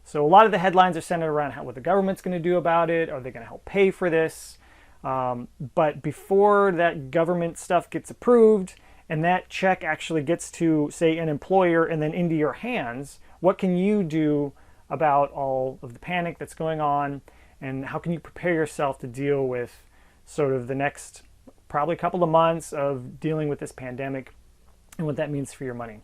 So a lot of the headlines are centered around what the government's going to do about it. Are they going to help pay for this? But before that government stuff gets approved and that check actually gets to, say, an employer and then into your hands, what can you do about all of the panic that's going on? And how can you prepare yourself to deal with sort of the next probably couple of months of dealing with this pandemic and what that means for your money?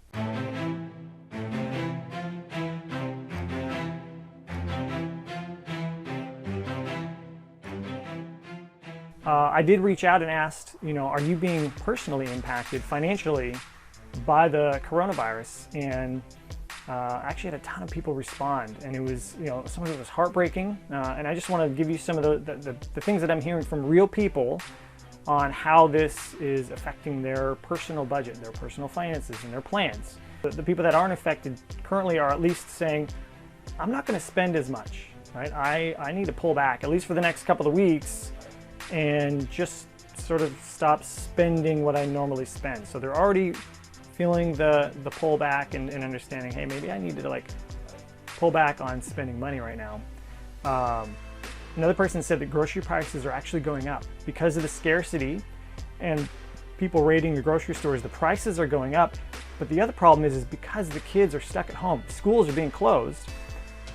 I did reach out and asked, are you being personally impacted financially by the coronavirus? And I actually had a ton of people respond, and it was, some of it was heartbreaking. And I just want to give you some of the things that I'm hearing from real people on how this is affecting their personal budget, their personal finances, and their plans. The people that aren't affected currently are at least saying, I'm not going to spend as much, right? I need to pull back, at least for the next couple of weeks, and just sort of stop spending what I normally spend. So they're already feeling the pullback and understanding, hey, maybe I need to pull back on spending money right now. Another person said that grocery prices are actually going up because of the scarcity and people raiding the grocery stores. The prices are going up, but the other problem is because the kids are stuck at home, schools are being closed,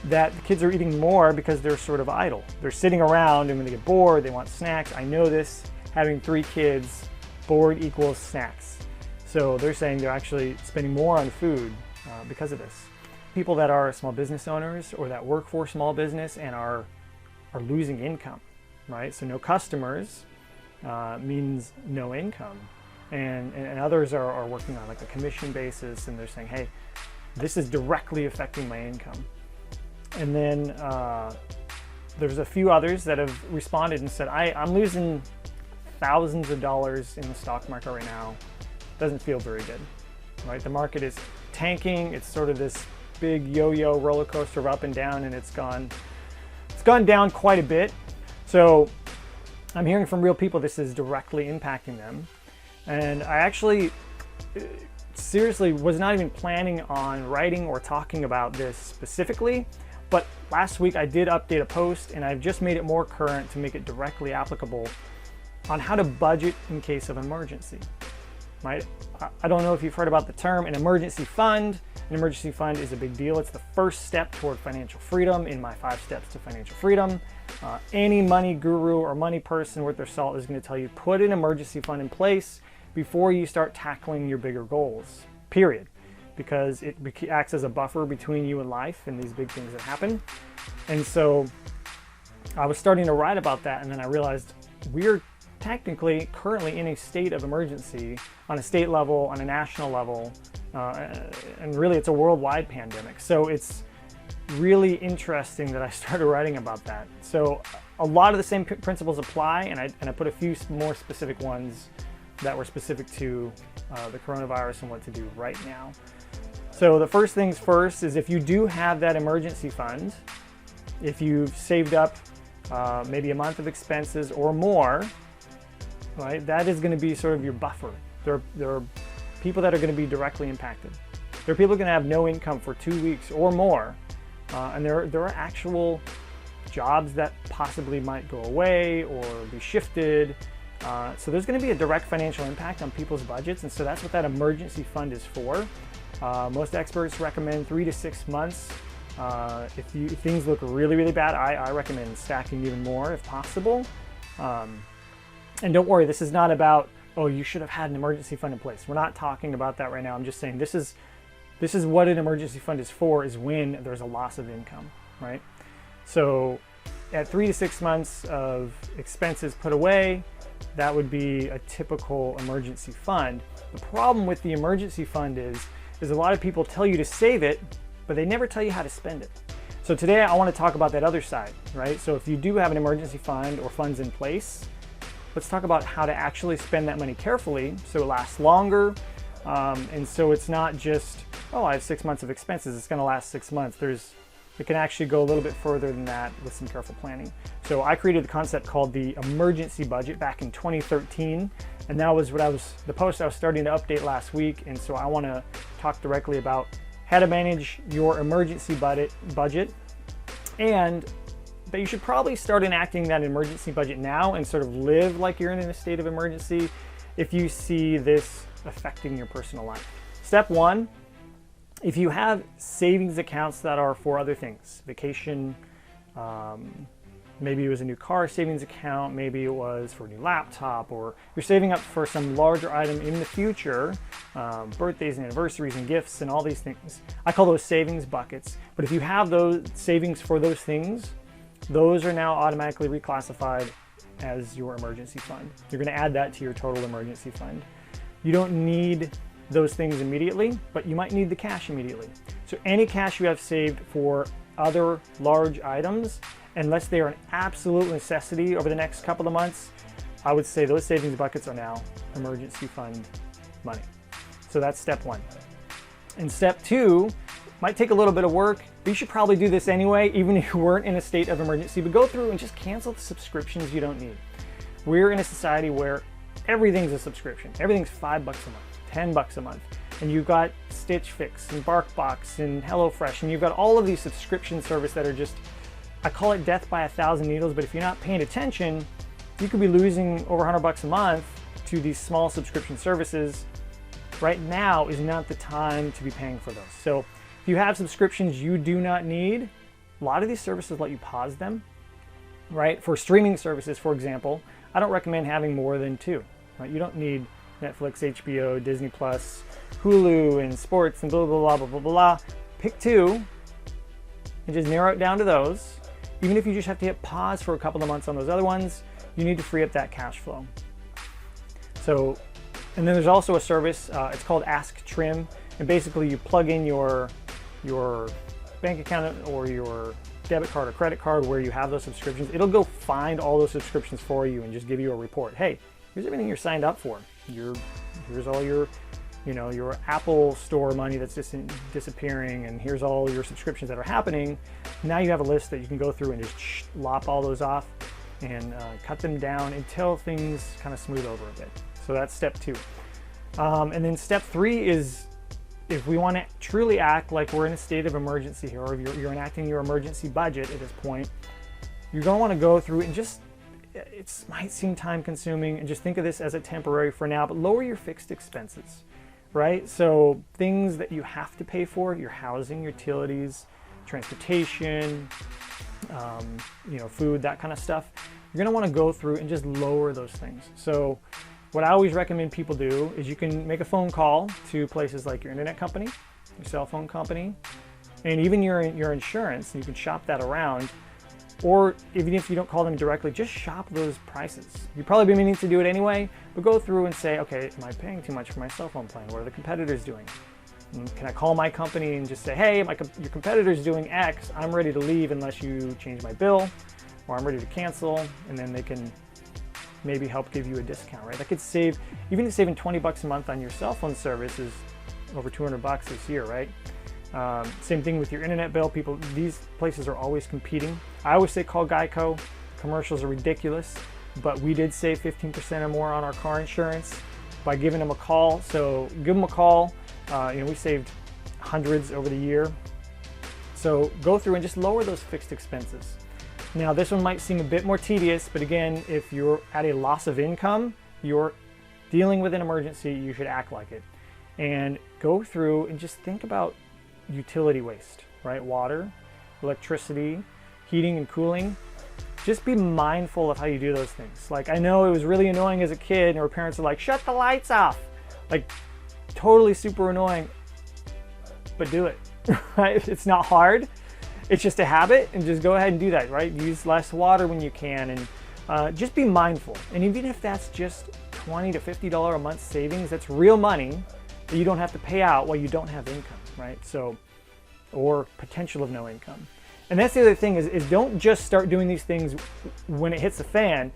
that the kids are eating more because they're sort of idle. They're sitting around, and when they get bored, they want snacks. I know this, having 3 kids, bored equals snacks. So they're saying they're actually spending more on food because of this. People that are small business owners or that work for small business and are losing income, right? So no customers means no income. And others are working on a commission basis, and they're saying, hey, this is directly affecting my income. And then there's a few others that have responded and said, I'm losing thousands of dollars in the stock market right now. Doesn't feel very good, right? The market is tanking. It's sort of this big yo-yo roller coaster of up and down, and it's gone down quite a bit. So I'm hearing from real people this is directly impacting them. And I actually seriously was not even planning on writing or talking about this specifically. But last week I did update a post, and I've just made it more current to make it directly applicable on how to budget in case of emergency, right? I don't know if you've heard about the term an emergency fund. An emergency fund is a big deal. It's the first step toward financial freedom in my 5 steps to financial freedom. Any money guru or money person worth their salt is going to tell you put an emergency fund in place before you start tackling your bigger goals, period. Because it acts as a buffer between you and life and these big things that happen. And so I was starting to write about that, and then I realized we're technically currently in a state of emergency on a state level, on a national level, and really it's a worldwide pandemic. So it's really interesting that I started writing about that. So a lot of the same principles apply, and I put a few more specific ones that were specific to the coronavirus and what to do right now. So the first things first is if you do have that emergency fund, if you've saved up maybe a month of expenses or more, right, that is going to be sort of your buffer. There are people that are going to be directly impacted. There are people going to have no income for 2 weeks or more, and there are actual jobs that possibly might go away or be shifted. So there's going to be a direct financial impact on people's budgets, and so that's what that emergency fund is for. Most experts recommend 3 to 6 months. If things look really, really bad, I recommend stacking even more if possible. And don't worry, this is not about, oh, you should have had an emergency fund in place. We're not talking about that right now. I'm just saying this is what an emergency fund is for, is when there's a loss of income, right? So at 3 to 6 months of expenses put away, that would be a typical emergency fund. The problem with the emergency fund is a lot of people tell you to save it, but they never tell you how to spend it. So today I want to talk about that other side, right? So if you do have an emergency fund or funds in place, let's talk about how to actually spend that money carefully so it lasts longer. And so it's not just, oh, I have 6 months of expenses, it's going to last 6 months. It can actually go a little bit further than that with some careful planning. So I created the concept called the emergency budget back in 2013, and that was the post I was starting to update last week. And so I want to talk directly about how to manage your emergency budget and that you should probably start enacting that emergency budget now and sort of live like you're in a state of emergency if you see this affecting your personal life. Step one, if you have savings accounts that are for other things, vacation, maybe it was a new car savings account, maybe it was for a new laptop, or you're saving up for some larger item in the future, birthdays and anniversaries and gifts and all these things. I call those savings buckets. But if you have those savings for those things, those are now automatically reclassified as your emergency fund. You're going to add that to your total emergency fund. You don't need those things immediately, but you might need the cash immediately. So any cash you have saved for other large items, unless they are an absolute necessity over the next couple of months, I would say those savings buckets are now emergency fund money. So that's step one. And step two might take a little bit of work, but you should probably do this anyway, even if you weren't in a state of emergency. But go through and just cancel the subscriptions you don't need. We're in a society where everything's a subscription. Everything's $5 a month, $10 a month. And you've got Stitch Fix and BarkBox and HelloFresh, and you've got all of these subscription services that are just, I call it death by 1,000 needles, but if you're not paying attention, you could be losing over $100 a month to these small subscription services. Right now is not the time to be paying for those. So if you have subscriptions you do not need, a lot of these services let you pause them, right? For streaming services, for example, I don't recommend having more than two, right? You don't need Netflix, HBO, Disney Plus, Hulu, and sports, and blah, blah, blah, blah, blah, blah. Pick two and just narrow it down to those. Even if you just have to hit pause for a couple of months on those other ones, you need to free up that cash flow. So, and then there's also a service, it's called Ask Trim, and basically you plug in your bank account or your debit card or credit card where you have those subscriptions. It'll go find all those subscriptions for you and just give you a report. Hey, here's everything you're signed up for. Here's all your Apple Store money that's disappearing, and here's all your subscriptions that are happening. Now you have a list that you can go through and just lop all those off and cut them down until things kind of smooth over a bit. So that's step two. And then step three is, if we want to truly act like we're in a state of emergency here, or if you're enacting your emergency budget at this point, you're going to want to go through and just, it might seem time consuming, and just think of this as a temporary for now, but lower your fixed expenses, right? So things that you have to pay for, your housing, utilities, transportation, food, that kind of stuff, you're going to want to go through and just lower those things. So what I always recommend people do is you can make a phone call to places like your internet company, your cell phone company, and even your insurance, and you can shop that around. Or even if you don't call them directly, just shop those prices. You've probably been meaning to do it anyway, but go through and say, okay, am I paying too much for my cell phone plan? What are the competitors doing? Can I call my company and just say, hey, your competitor's doing X, I'm ready to leave unless you change my bill, or I'm ready to cancel, and then they can maybe help give you a discount, right? That could save, even saving $20 a month on your cell phone service is over $200 this year, right? Same thing with your internet bill. These places are always competing. I always say call Geico. Commercials are ridiculous, but we did save 15% or more on our car insurance by giving them a call. So give them a call. We saved hundreds over the year. So go through and just lower those fixed expenses. Now this one might seem a bit more tedious, but again, if you're at a loss of income, you're dealing with an emergency, you should act like it. And go through and just think about utility waste, right? Water, electricity, heating and cooling. Just be mindful of how you do those things. Like, I know it was really annoying as a kid, and our parents are like, shut the lights off. Like, totally super annoying, but do it, right? It's not hard. It's just a habit, and just go ahead and do that, right? Use less water when you can, and just be mindful. And even if that's just $20 to $50 a month savings, that's real money that you don't have to pay out while you don't have income, right? So, or potential of no income. And that's the other thing is don't just start doing these things when it hits the fan.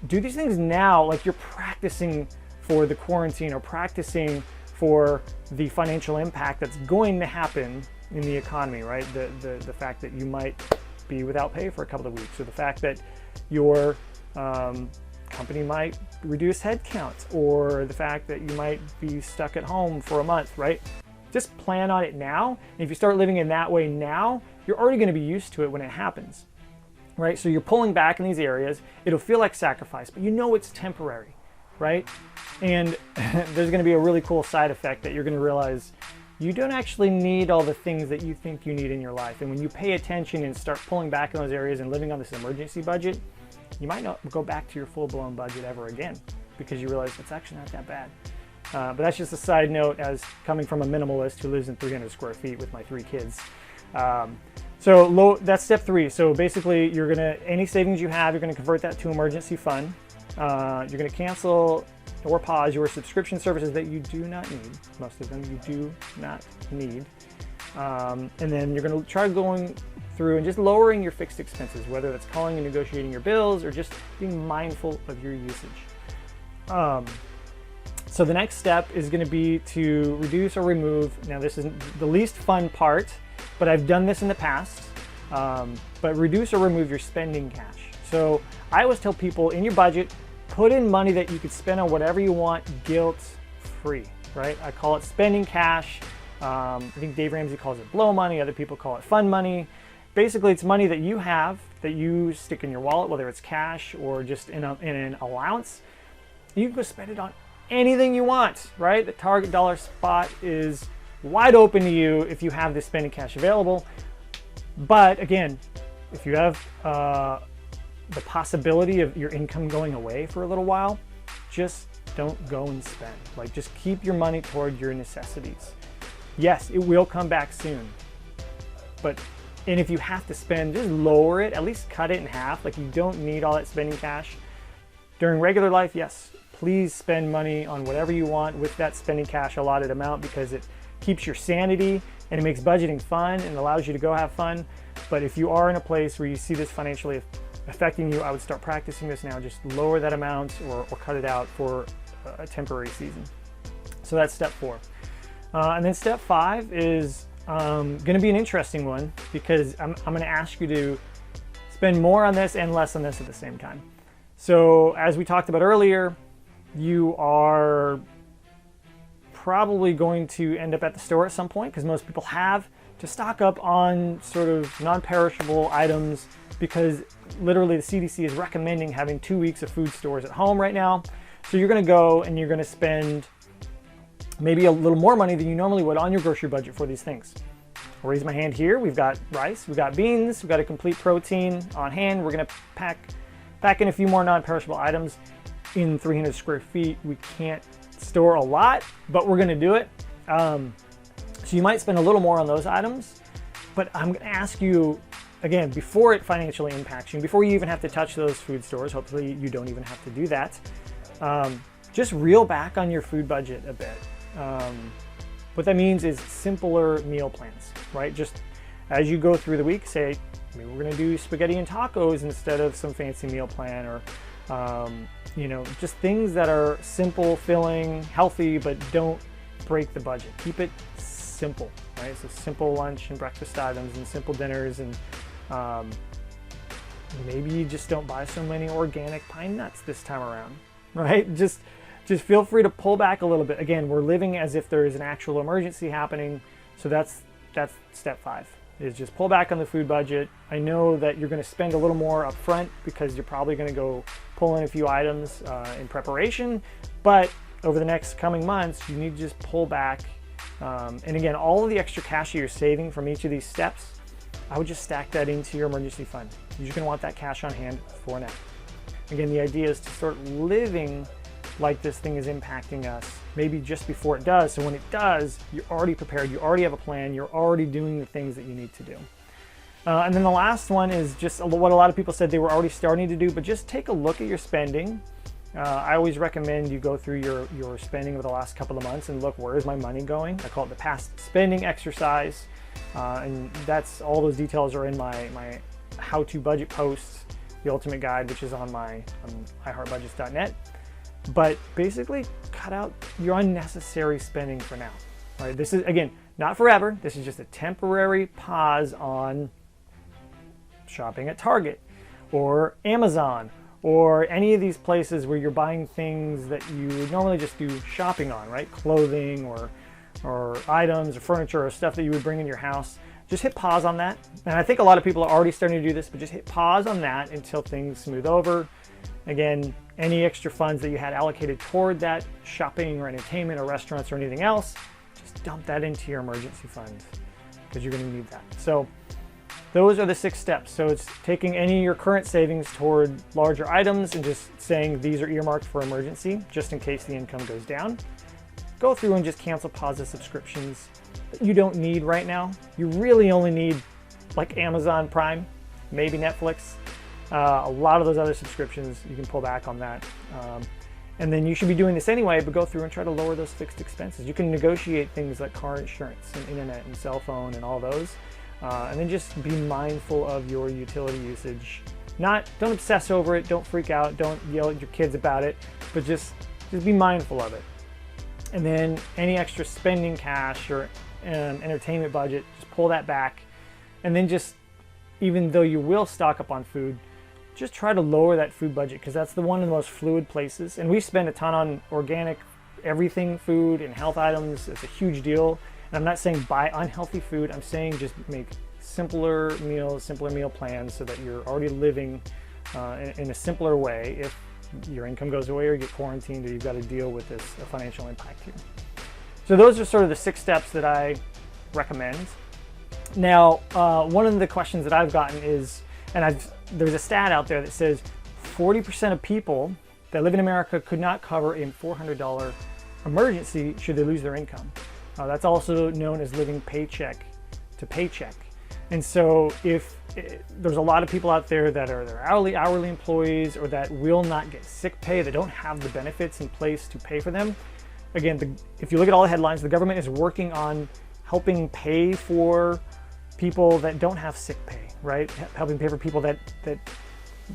Do these things now, like you're practicing for the quarantine or practicing for the financial impact that's going to happen in the economy, right? The fact that you might be without pay for a couple of weeks, or the fact that your company might reduce headcount, or the fact that you might be stuck at home for a month, right? Just plan on it now. And if you start living in that way now, you're already going to be used to it when it happens, right? So you're pulling back in these areas. It'll feel like sacrifice, but you know it's temporary, right? And there's going to be a really cool side effect that you're going to realize you don't actually need all the things that you think you need in your life. And when you pay attention and start pulling back in those areas and living on this emergency budget, you might not go back to your full-blown budget ever again because you realize it's actually not that bad. But that's just a side note as coming from a minimalist who lives in 300 square feet with my 3 kids. That's step 3. So basically any savings you have, you're gonna convert that to emergency fund. You're gonna cancel or pause your subscription services that you do not need. Most of them you do not need. And then you're gonna try going through and just lowering your fixed expenses, whether that's calling and negotiating your bills or just being mindful of your usage. So the next step is going to be to reduce or remove. Now this is the least fun part, but I've done this in the past. But reduce or remove your spending cash. So I always tell people in your budget, put in money that you could spend on whatever you want, guilt-free, right? I call it spending cash. I think Dave Ramsey calls it blow money. Other people call it fun money. Basically, it's money that you have that you stick in your wallet, whether it's cash or just in an allowance. You can go spend it on anything you want, right? The target dollar spot is wide open to you if you have this spending cash available. But again, if you have the possibility of your income going away for a little while, just don't go and spend. Like, just keep your money toward your necessities. Yes, it will come back soon, and if you have to spend, just lower it, at least cut it in half. Like, you don't need all that spending cash. During regular life, yes, please spend money on whatever you want with that spending cash allotted amount because it keeps your sanity and it makes budgeting fun and allows you to go have fun. But if you are in a place where you see this financially affecting you, I would start practicing this now. Just lower that amount or cut it out for a temporary season. So that's step 4. And then step 5 is going to be an interesting one because I'm going to ask you to spend more on this and less on this at the same time. So as we talked about earlier, you are probably going to end up at the store at some point because most people have to stock up on sort of non-perishable items because literally the CDC is recommending having 2 weeks of food stores at home right now. So you're going to go and you're going to spend maybe a little more money than you normally would on your grocery budget for these things. I'll raise my hand here. We've got rice, we've got beans, we've got a complete protein on hand. We're going to pack in a few more non-perishable items. In 300 square feet, we can't store a lot, but we're going to do it. So you might spend a little more on those items, but I'm going to ask you, again, before it financially impacts you, before you even have to touch those food stores, hopefully you don't even have to do that, just reel back on your food budget a bit. What that means is simpler meal plans, right? Just as you go through the week, say, maybe we're going to do spaghetti and tacos instead of some fancy meal plan, or just things that are simple, filling, healthy, but don't break the budget. Keep it simple, right? So simple lunch and breakfast items and simple dinners, and maybe you just don't buy so many organic pine nuts this time around, right? Just feel free to pull back a little bit. Again, we're living as if there is an actual emergency happening. So that's step 5, is just pull back on the food budget. I know that you're going to spend a little more up front because you're probably going to go pull in a few items in preparation, but over the next coming months, you need to just pull back. And again, all of the extra cash that you're saving from each of these steps, I would just stack that into your emergency fund. You're just going to want that cash on hand for now. Again, the idea is to start living like this thing is impacting us, maybe just before it does. So when it does, you're already prepared, you already have a plan, you're already doing the things that you need to do. And then the last one is just what a lot of people said they were already starting to do, but just take a look at your spending. I always recommend you go through your spending over the last couple of months and look, where is my money going? I call it the past spending exercise. And that's all those details are in my how to budget post, the ultimate guide, which is on iHeartBudgets.net. But basically, cut out your unnecessary spending for now. Right? This is, again, not forever. This is just a temporary pause on shopping at Target or Amazon or any of these places where you're buying things that you would normally just do shopping on, right? Clothing or items or furniture or stuff that you would bring in your house. just hit pause on that. And I think a lot of people are already starting to do this, but just hit pause on that until things smooth over. Again, any extra funds that you had allocated toward that shopping or entertainment or restaurants or anything else, just dump that into your emergency fund because you're going to need that. So those are the 6 steps. So it's taking any of your current savings toward larger items and just saying these are earmarked for emergency, just in case the income goes down. Go through and just cancel, pause the subscriptions that you don't need right now. You really only need like Amazon Prime, maybe Netflix. A lot of those other subscriptions, you can pull back on that. And then you should be doing this anyway, but go through and try to lower those fixed expenses. You can negotiate things like car insurance and internet and cell phone and all those. And then just be mindful of your utility usage. Don't obsess over it, don't freak out, don't yell at your kids about it, but just be mindful of it. And then any extra spending cash or entertainment budget, just pull that back. And then just, even though you will stock up on food, just try to lower that food budget because that's one of the most fluid places. And we spend a ton on organic everything food and health items. It's a huge deal. And I'm not saying buy unhealthy food. I'm saying just make simpler meals, simpler meal plans so that you're already living in a simpler way if your income goes away or you get quarantined or you've got to deal with this financial impact here. So those are sort of the 6 steps that I recommend. Now, one of the questions that I've gotten is, and there's a stat out there that says 40% of people that live in America could not cover a $400 emergency should they lose their income. That's also known as living paycheck to paycheck. And so there's a lot of people out there that are hourly employees or that will not get sick pay, that don't have the benefits in place to pay for them. Again, if you look at all the headlines, the government is working on helping pay for people that don't have sick pay, right? Helping pay for people that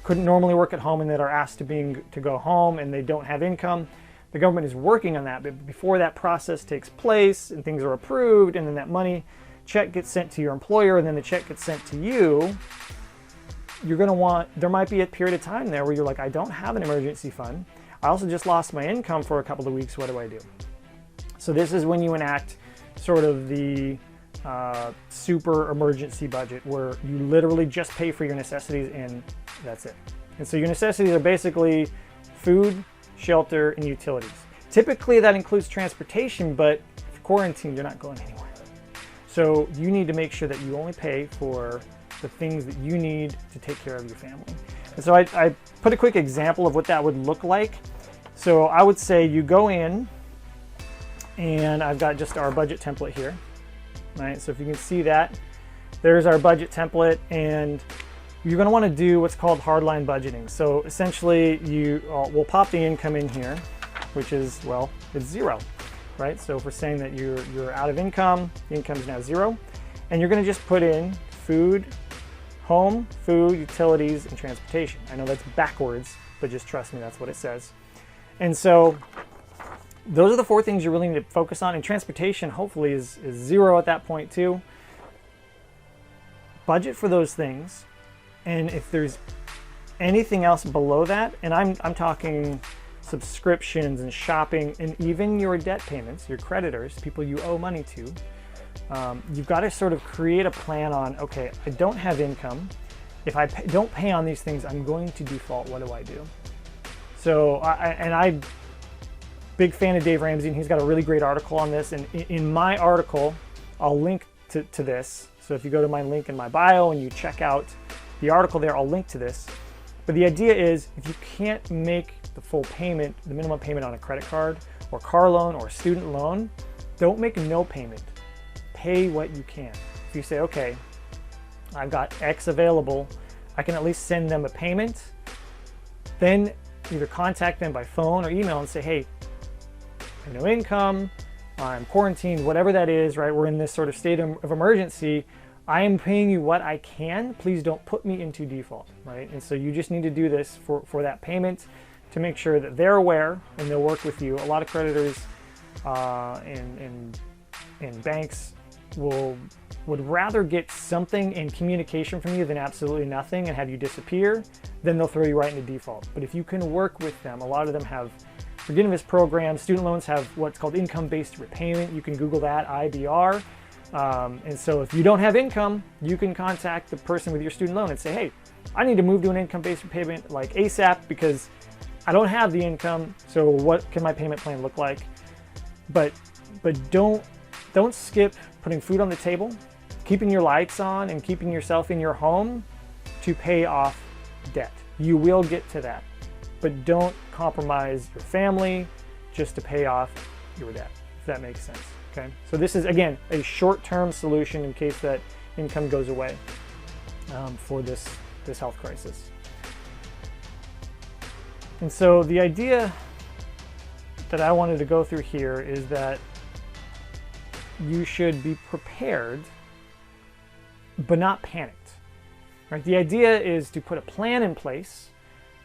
couldn't normally work at home and that are asked to go home and they don't have income. The government is working on that, but before that process takes place and things are approved and then that money check gets sent to your employer and then the check gets sent to you, there might be a period of time there where you're like, I don't have an emergency fund. I also just lost my income for a couple of weeks. What do I do? So this is when you enact sort of the super emergency budget where you literally just pay for your necessities and that's it. And so your necessities are basically food, shelter, and utilities. Typically that includes transportation, but if quarantined, you're not going anywhere. So you need to make sure that you only pay for the things that you need to take care of your family. And so I put a quick example of what that would look like. So I would say you go in, and I've got just our budget template here. Right, so if you can see that, there's our budget template, and you're going to want to do what's called hardline budgeting. So essentially, we'll pop the income in here, which is, well, it's 0, right? So if we're saying that you're out of income, the income is now 0, and you're going to just put in food, home, food, utilities, and transportation. I know that's backwards, but just trust me, that's what it says. And so those are the 4 things you really need to focus on, and transportation hopefully is 0 at that point too. Budget for those things, and if there's anything else below that, and I'm talking subscriptions and shopping and even your debt payments, your creditors, people you owe money to, you've got to sort of create a plan on, okay, I don't have income. If I don't pay on these things, I'm going to default. What do I do? So, I'm big fan of Dave Ramsey, and he's got a really great article on this. And in my article, I'll link to this. So if you go to my link in my bio and you check out the article there, I'll link to this. But the idea is, if you can't make the full payment, the minimum payment on a credit card or car loan or student loan, don't make no payment. Pay what you can. If you say, okay, I've got X available, I can at least send them a payment, then either contact them by phone or email and say, hey, I have no income, I'm quarantined, whatever that is, right? We're in this sort of state of emergency. I am paying you what I can. Please don't put me into default, right? And so you just need to do this for that payment to make sure that they're aware and they'll work with you. A lot of creditors and banks would rather get something in communication from you than absolutely nothing and have you disappear. Then they'll throw you right into default. But if you can work with them, a lot of them have forgiveness programs. Student loans have what's called income-based repayment. You can Google that, IBR. And so if you don't have income, you can contact the person with your student loan and say, hey, I need to move to an income-based repayment like ASAP because I don't have the income. So what can my payment plan look like? But don't skip putting food on the table, keeping your lights on, and keeping yourself in your home to pay off debt. You will get to that, but don't compromise your family just to pay off your debt, if that makes sense. Okay, so this is, again, a short-term solution in case that income goes away for this health crisis. And so the idea that I wanted to go through here is that you should be prepared, but not panicked. Right? The idea is to put a plan in place.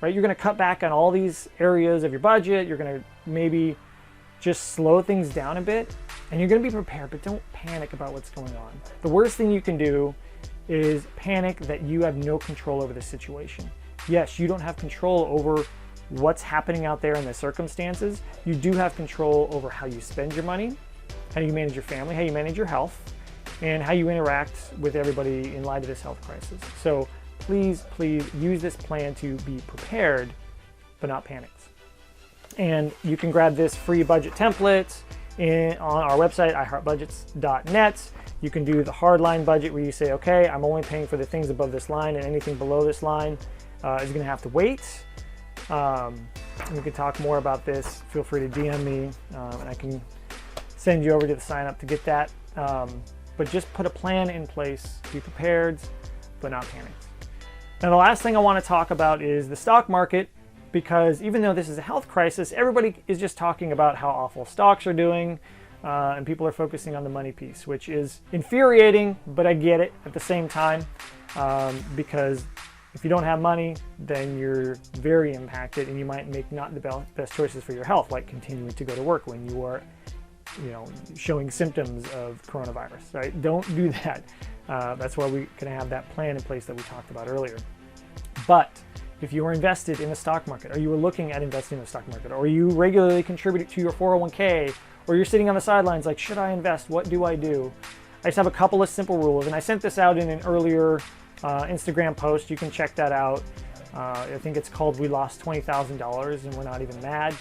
Right? You're going to cut back on all these areas of your budget. You're going to maybe just slow things down a bit, and you're going to be prepared, but don't panic about what's going on. The worst thing you can do is panic that you have no control over the situation. Yes, you don't have control over what's happening out there in the circumstances. You do have control over how you spend your money, how you manage your family, how you manage your health, and how you interact with everybody in light of this health crisis. So please use this plan to be prepared, but not panicked. And you can grab this free budget template on our website, iHeartBudgets.net. You can do the hardline budget where you say, okay, I'm only paying for the things above this line, and anything below this line is going to have to wait. We can talk more about this. Feel free to DM me, and I can send you over to the sign up to get that. But just put a plan in place. Be prepared, but not panicked. Now, the last thing I want to talk about is the stock market, because even though this is a health crisis, everybody is just talking about how awful stocks are doing, and people are focusing on the money piece, which is infuriating, but I get it at the same time, because if you don't have money, then you're very impacted, and you might make not the best choices for your health, like continuing to go to work when you are, showing symptoms of coronavirus, right? Don't do that. That's why we're going to have that plan in place that we talked about earlier. But if you are invested in the stock market, or you are looking at investing in the stock market, or you regularly contribute to your 401k, or you're sitting on the sidelines like, should I invest? What do I do? I just have a couple of simple rules, and I sent this out in an earlier Instagram post. You can check that out. I think it's called We Lost $20,000 and We're Not Even Mad.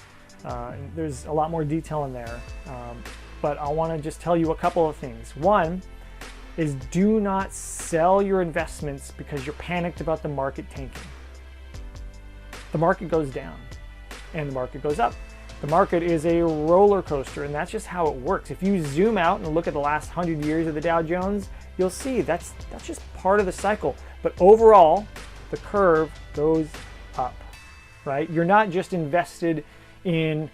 And there's a lot more detail in there. But I want to just tell you a couple of things. One is, do not sell your investments because you're panicked about the market tanking. The market goes down and the market goes up. The market is a roller coaster, and that's just how it works. If you zoom out and look at the last 100 years of the Dow Jones, you'll see that's just part of the cycle. But overall, the curve goes up, right? You're not just invested in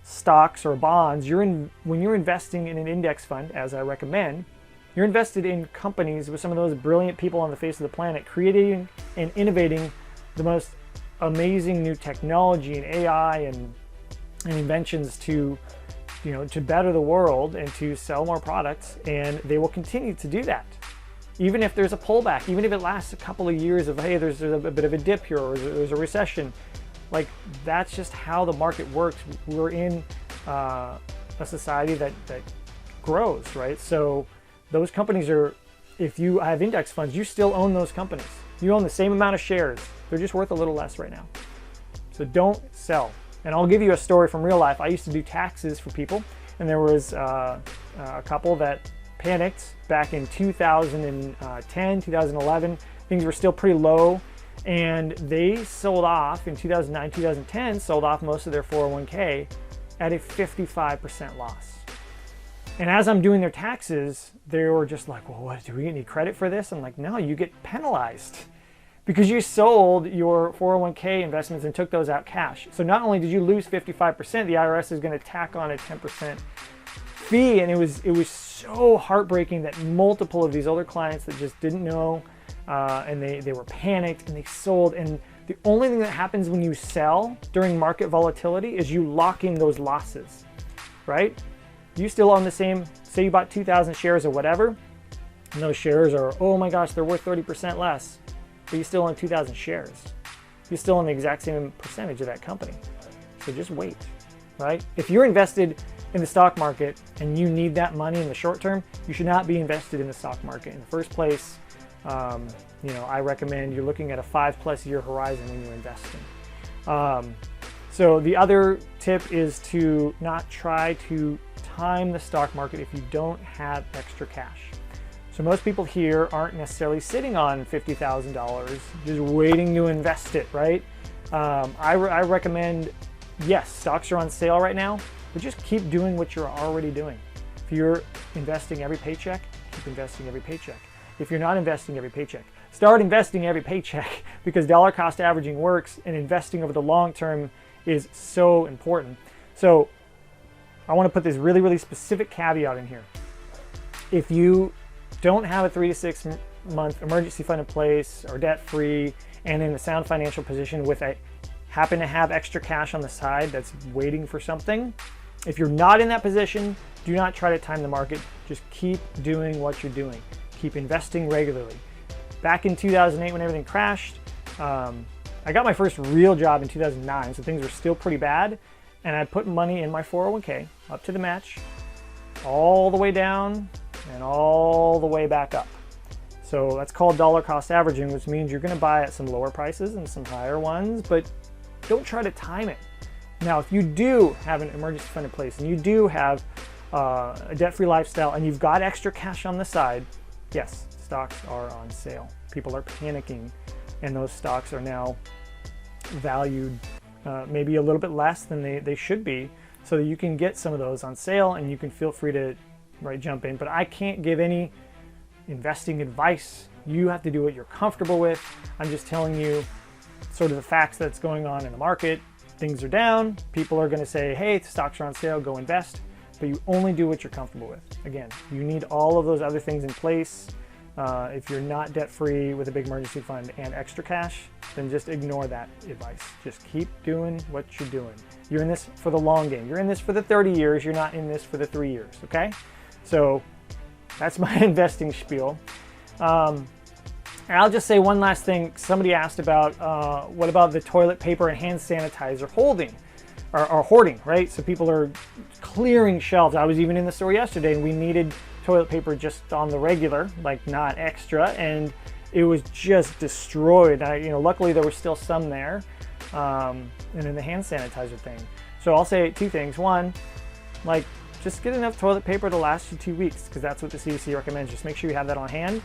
stocks or bonds. When you're investing in an index fund, as I recommend, you're invested in companies with some of those brilliant people on the face of the planet, creating and innovating the most amazing new technology and AI and inventions to better the world and to sell more products, and they will continue to do that. Even if there's a pullback, even if it lasts a couple of years of, hey, there's a bit of a dip here, or there's a recession, like, that's just how the market works. We're in a society that grows, right? So those companies are, if you have index funds, you still own those companies. You own the same amount of shares. They're just worth a little less right now. So don't sell. And I'll give you a story from real life. I used to do taxes for people, and there was a couple that panicked back in 2010, 2011. Things were still pretty low, and they sold off in 2009, 2010, sold off most of their 401k at a 55% loss. And as I'm doing their taxes, they were just like, well, what, do we get any credit for this? I'm like, no, you get penalized because you sold your 401k investments and took those out cash. So not only did you lose 55%, the IRS is going to tack on a 10% fee. And it was so heartbreaking that multiple of these older clients that just didn't know, and they were panicked and they sold. And the only thing that happens when you sell during market volatility is you lock in those losses, right? You still own the same, say you bought 2,000 shares or whatever, and those shares are, oh my gosh, they're worth 30% less, but you still own 2,000 shares. You still own the exact same percentage of that company. So just wait, right? If you're invested in the stock market and you need that money in the short term, you should not be invested in the stock market in the first place. I recommend you're looking at a 5+ year horizon when you're investing. So the other tip is to not try to time the stock market if you don't have extra cash. So most people here aren't necessarily sitting on $50,000 just waiting to invest it, right? I recommend, yes, stocks are on sale right now, but just keep doing what you're already doing. If you're investing every paycheck, keep investing every paycheck. If you're not investing every paycheck, start investing every paycheck, because dollar cost averaging works and investing over the long term is so important. So I want to put this really, really specific caveat in here. If you don't have a 3 to 6 month emergency fund in place or debt free and in a sound financial position with happen to have extra cash on the side that's waiting for something, if you're not in that position, do not try to time the market. Just keep doing what you're doing. Keep investing regularly. Back in 2008 when everything crashed, I got my first real job in 2009, so things were still pretty bad, and I put money in my 401k up to the match, all the way down and all the way back up. So that's called dollar cost averaging, which means you're going to buy at some lower prices and some higher ones, but don't try to time it. Now, if you do have an emergency fund in place and you do have a debt-free lifestyle and you've got extra cash on the side, yes, stocks are on sale. People are panicking, and those stocks are now valued maybe a little bit less than they should be, so that you can get some of those on sale and you can feel free to jump in. But I can't give any investing advice. You have to do what you're comfortable with. I'm just telling you sort of the facts that's going on in the market. Things are down. People are going to say, hey, the stocks are on sale, go invest. But you only do what you're comfortable with. Again, you need all of those other things in place. If you're not debt-free with a big emergency fund and extra cash, then just ignore that advice. Just keep doing what you're doing. You're in this for the long game. You're in this for the 30 years. You're not in this for the 3 years, okay? So that's my investing spiel. And I'll just say one last thing. Somebody asked about what about the toilet paper and hand sanitizer hoarding, right? So people are clearing shelves. I was even in the store yesterday and we needed toilet paper just on the regular, like not extra, and it was just destroyed. Luckily there was still some there, and then the hand sanitizer thing. So I'll say 2 things. One, just get enough toilet paper to last you 2 weeks, because that's what the CDC recommends. Just make sure you have that on hand.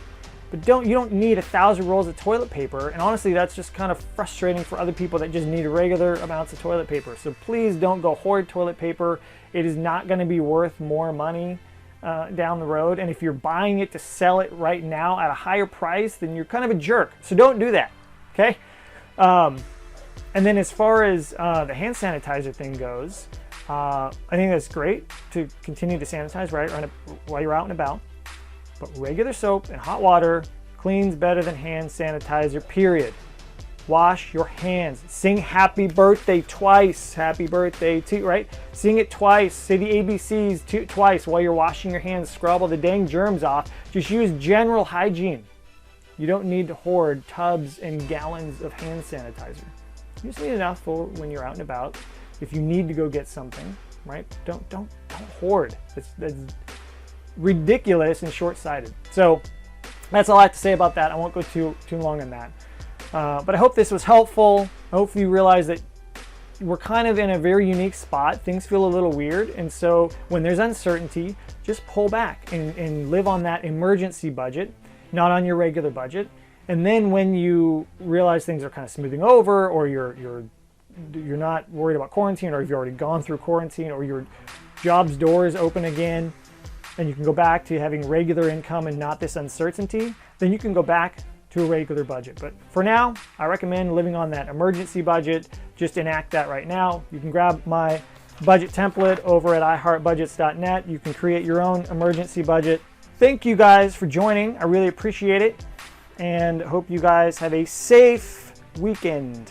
But you don't need 1,000 rolls of toilet paper, and honestly that's just kind of frustrating for other people that just need regular amounts of toilet paper. So please don't go hoard toilet paper. It is not going to be worth more money down the road, and if you're buying it to sell it right now at a higher price, then you're kind of a jerk. So don't do that, okay? And then as far as the hand sanitizer thing goes, I think that's great to continue to sanitize while you're out and about. But regular soap and hot water cleans better than hand sanitizer, period. Wash your hands. Sing happy birthday twice. Happy birthday to, right? Sing it twice. Say the ABCs twice while you're washing your hands. Scrub all the dang germs off. Just use general hygiene. You don't need to hoard tubs and gallons of hand sanitizer. You just need enough for when you're out and about. If you need to go get something, right? Don't hoard. That's ridiculous and short-sighted. So that's all I have to say about that. I won't go too long on that. But I hope this was helpful. I hope you realize that we're kind of in a very unique spot. Things feel a little weird. And so when there's uncertainty, just pull back and live on that emergency budget, not on your regular budget. And then when you realize things are kind of smoothing over, or you're not worried about quarantine, or you've already gone through quarantine, or your job's door is open again, and you can go back to having regular income and not this uncertainty, then you can go back to a regular budget. But for now, I recommend living on that emergency budget. Just enact that right now. You can grab my budget template over at iHeartBudgets.net. You can create your own emergency budget. Thank you guys for joining. I really appreciate it, and hope you guys have a safe weekend.